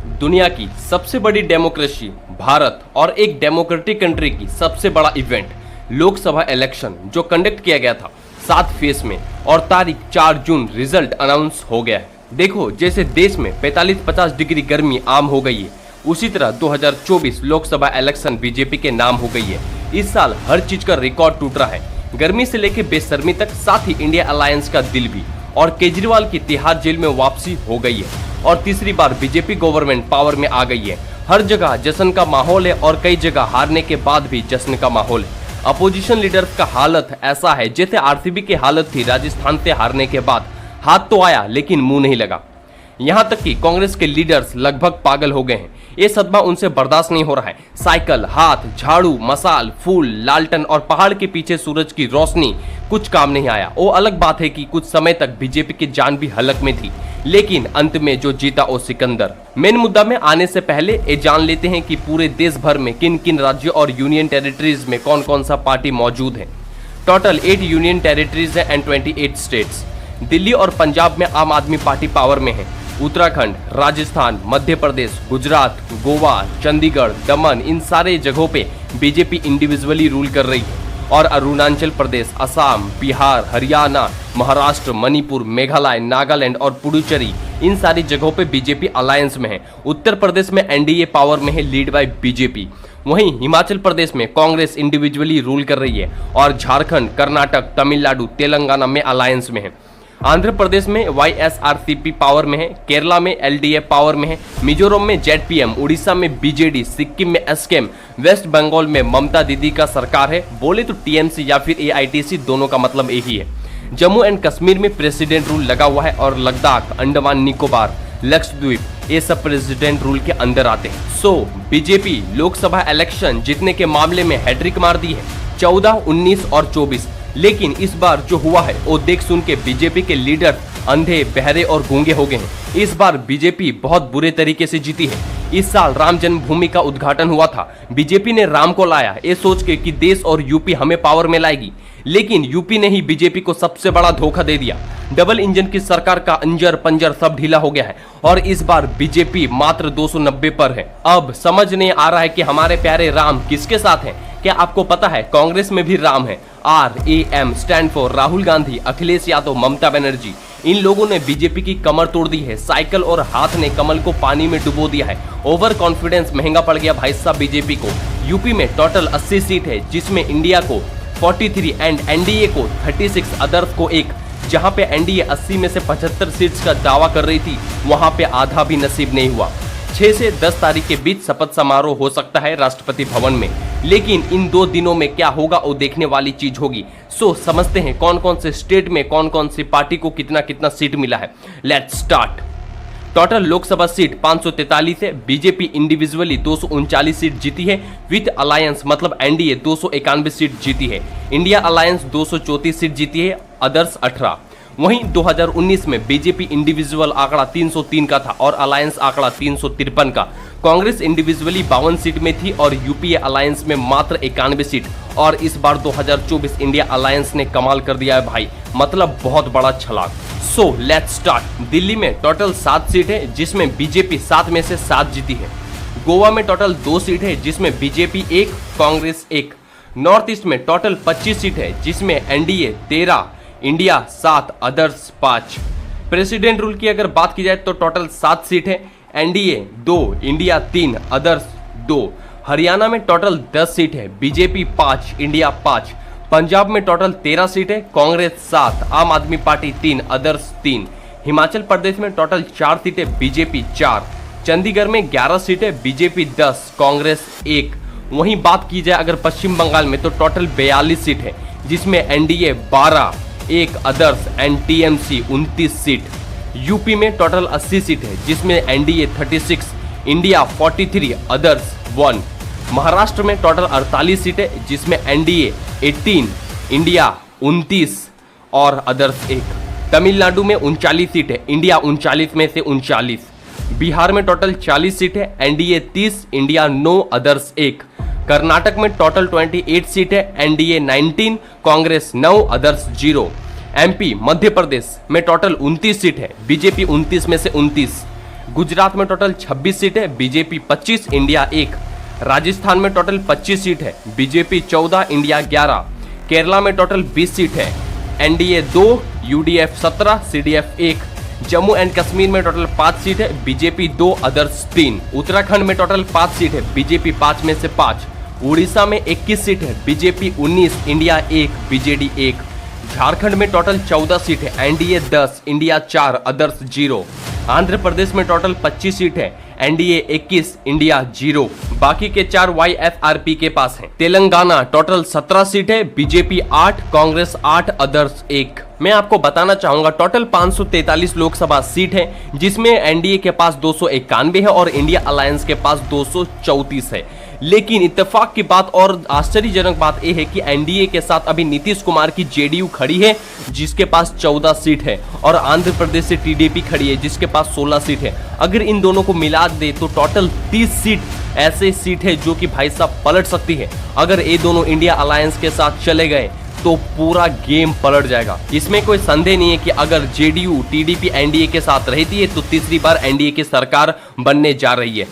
दुनिया की सबसे बड़ी डेमोक्रेसी भारत और एक डेमोक्रेटिक कंट्री की सबसे बड़ा इवेंट लोकसभा इलेक्शन जो कंडक्ट किया गया था 7 फेज में और तारीख 4 जून रिजल्ट अनाउंस हो गया है। देखो, जैसे देश में 45-50 डिग्री गर्मी आम हो गई है, उसी तरह 2024 लोकसभा इलेक्शन बीजेपी के नाम हो गई है। इस साल हर चीज का रिकॉर्ड टूट रहा है, गर्मी से लेकर बेशर्मी तक, साथ ही इंडिया अलायंस का दिल भी। और केजरीवाल की तिहाड़ जेल में वापसी हो गई है और तीसरी बार बीजेपी गवर्नमेंट पावर में आ गई है। हर जगह जश्न का माहौल है और कई जगह हारने के बाद भी जश्न का माहौल है। अपोजिशन लीडर्स का हालत ऐसा है जैसे आरसीबी की हालत थी राजस्थान से हारने के बाद, हाथ तो आया लेकिन मुंह नहीं लगा। यहाँ तक कि कांग्रेस के लीडर्स लगभग पागल हो गए हैं, ये सदमा उनसे बर्दाश्त नहीं हो रहा है। साइकिल, हाथ, झाड़ू, मसाल, फूल, लालटन और पहाड़ के पीछे सूरज की रोशनी कुछ काम नहीं आया। वो अलग बात है कि कुछ समय तक बीजेपी की जान भी हलक में थी, लेकिन अंत में जो जीता वो सिकंदर। मेन मुद्दा में आने से पहले ये जान लेते हैं कि पूरे देश भर में किन किन राज्यों और यूनियन टेरिटरीज में कौन कौन सा पार्टी मौजूद है। टोटल 8 यूनियन टेरिटरीज है एंड 28 स्टेट्स। दिल्ली और पंजाब में आम आदमी पार्टी पावर में है। उत्तराखंड, राजस्थान, मध्य प्रदेश, गुजरात, गोवा, चंडीगढ़, दमन, इन सारे जगहों पे बीजेपी इंडिविजुअली रूल कर रही है। और अरुणाचल प्रदेश, असम, बिहार, हरियाणा, महाराष्ट्र, मणिपुर, मेघालय, नागालैंड और पुडुचेरी, इन सारी जगहों पे बीजेपी अलायंस में है। उत्तर प्रदेश में एनडीए पावर में है, लीड बाय बीजेपी। वहीं हिमाचल प्रदेश में कांग्रेस इंडिविजुअली रूल कर रही है और झारखंड, कर्नाटक, तमिलनाडु, तेलंगाना में अलायंस में है। आंध्र प्रदेश में वाईएसआरसीपी पावर में है, केरला में एलडीएफ पावर में है, मिजोरम में जेडपीएम, उड़ीसा में बीजेडी, सिक्किम में एसकेएम, वेस्ट बंगाल में ममता दीदी का सरकार है। बोले तो टीएमसी या फिर एआईटीसी, दोनों का मतलब एक ही है। जम्मू एंड कश्मीर में प्रेसिडेंट रूल लगा हुआ है और लद्दाख, अंडमान निकोबार, लक्षद्वीप, ये सब प्रेसिडेंट रूल के अंदर आते हैं। सो बीजेपी लोकसभा इलेक्शन जीतने के मामले में हैट्रिक मार दी है, 14, 19 और 24। लेकिन इस बार जो हुआ है वो देख सुन के बीजेपी के लीडर अंधे, बहरे और गूंगे हो गए हैं। इस बार बीजेपी बहुत बुरे तरीके से जीती है। इस साल राम जन्मभूमि का उद्घाटन हुआ था, बीजेपी ने राम को लाया ये सोच के कि देश और यूपी हमें पावर में लाएगी, लेकिन यूपी ने ही बीजेपी को सबसे बड़ा धोखा दे दिया। डबल इंजन की सरकार का अंजर पंजर सब ढीला हो गया है और इस बार बीजेपी मात्र 290 पर है। अब समझ नहीं आ रहा है कि हमारे प्यारे राम किसके साथ हैं। क्या आपको पता है कांग्रेस में भी राम है। RAM stand for Rahul Gandhi, Akhilesh Yadav, Mamata Banerjee. इन लोगों ने बीजेपी की कमर तोड़ दी है। साइकिल और हाथ ने कमल को पानी में डुबो दिया है। ओवर कॉन्फिडेंस महंगा पड़ गया भाई साहब बीजेपी को। यूपी में टोटल 80 सीट है, जिसमें इंडिया को 43 एंड एनडीए को 36, अदर्स को 1। जहां पे एनडीए 80 में से 75 सीट्स का दावा कर रही थी, वहां पे आधा भी नसीब नहीं हुआ। 6 से 10 तारीख के बीच शपथ समारोह हो सकता है राष्ट्रपति भवन में, लेकिन इन 2 दिनों में क्या होगा वो देखने वाली चीज होगी। सो समझते हैं कौन कौन से स्टेट में कौन कौन सी पार्टी को कितना कितना सीट मिला है। Let's start. Total Lok Sabha seat 543 है। बीजेपी इंडिविजुअली 239 सीट जीती है, विद अलायंस मतलब एनडीए 291 सीट जीती है। इंडिया अलायंस 234 सीट जीती है, अदर्स 18। वहीं 2019 में बीजेपी इंडिविजुअल आंकड़ा 303 का था और अलायंस आंकड़ा 353 का। कांग्रेस इंडिविजुअली 52 सीट में थी और यूपीए अलायंस में मात्र 91 सीट। और इस बार 2024 इंडिया अलायंस ने कमाल कर दिया है भाई, मतलब बहुत बड़ा छलांग। So let's start. दिल्ली में टोटल 7 सीट है, जिसमें बीजेपी 7 में से 7 जीती है। गोवा में टोटल 2 सीट है, जिसमें बीजेपी 1, कांग्रेस 1। नॉर्थ ईस्ट में टोटल 25 सीट है, जिसमें NDA 13, India 7, others 5। President rule की अगर बात की जाए तो टोटल 7 सीट है, एनडीए 2, इंडिया 3, अदर्स 2। हरियाणा में टोटल 10 सीट है, बीजेपी 5, इंडिया 5। पंजाब में टोटल 13 सीट है, कांग्रेस 7, आम आदमी पार्टी 3, अदर्स 3। हिमाचल प्रदेश में टोटल 4 सीट है, बीजेपी 4। चंडीगढ़ में 11 सीट है, बीजेपी 10, कांग्रेस 1। वहीं बात की जाए अगर पश्चिम बंगाल में तो टोटल 42 सीट है, जिसमें NDA 12, 1 others and TMC 29 seat. UP में टोटल 80 सीट है, जिसमें एनडीए 36, इंडिया 43, अदर्स 1। महाराष्ट्र में टोटल 48 सीट है, जिसमें एनडीए 18, इंडिया 29 और अदर्स 1। तमिलनाडु में 39 सीट है, इंडिया 39 में से 39। बिहार में टोटल 40 सीट है, एनडीए 30, इंडिया 9, अदर्स 1। कर्नाटक में टोटल 28 सीट है, NDA 19, Congress 9, others 0। MP Madhya Pradesh में टोटल 29 सीट है, बीजेपी 29 में से 29। गुजरात में टोटल 26 सीट है, बीजेपी 25, इंडिया 1। राजस्थान में टोटल 25 सीट है, बीजेपी 14, इंडिया 11। केरला में टोटल 20 सीट है, NDA 2, UDF 17, CDF 1। Jammu and Kashmir में टोटल 5 सीट है, बीजेपी 2, अदर्स 3। उत्तराखंड में टोटल 5 सीट है, बीजेपी 5 में से 5। उड़ीसा में 21 सीट है, बीजेपी 19, इंडिया 1, बीजेडी 1। झारखंड में टोटल 14 सीट है, NDA 10, India 4, others 0। Andhra Pradesh में टोटल 25 सीट है, एनडीए 21, इंडिया 0। बाकी के 4 वाईएफआरपी के पास हैं। तेलंगाना टोटल 17 सीट है, बीजेपी 8, कांग्रेस 8, अदर्स 1। मैं आपको बताना चाहूंगा टोटल 543 लोकसभा सीट है, जिसमें एनडीए के पास 291 है और इंडिया अलायंस के पास 234 है। लेकिन इत्तेफाक की बात और आश्चर्यजनक बात यह है कि एनडीए के साथ अभी नीतीश कुमार की जेडीयू खड़ी है, जिसके पास 14 सीट है, और आंध्र प्रदेश से टीडीपी खड़ी है, जिसके पास 16 सीट है। अगर इन दोनों को मिला दे तो टोटल 30 सीट ऐसे सीट है जो कि भाई साहब पलट सकती है। अगर ये दोनों इंडिया अलायंस के साथ चले गए तो पूरा गेम पलट जाएगा। इसमें कोई संदेह नहीं है कि अगर जेडीयू टीडीपी एनडीए के साथ रहती है तो तीसरी बार एनडीए की सरकार बनने जा रही है।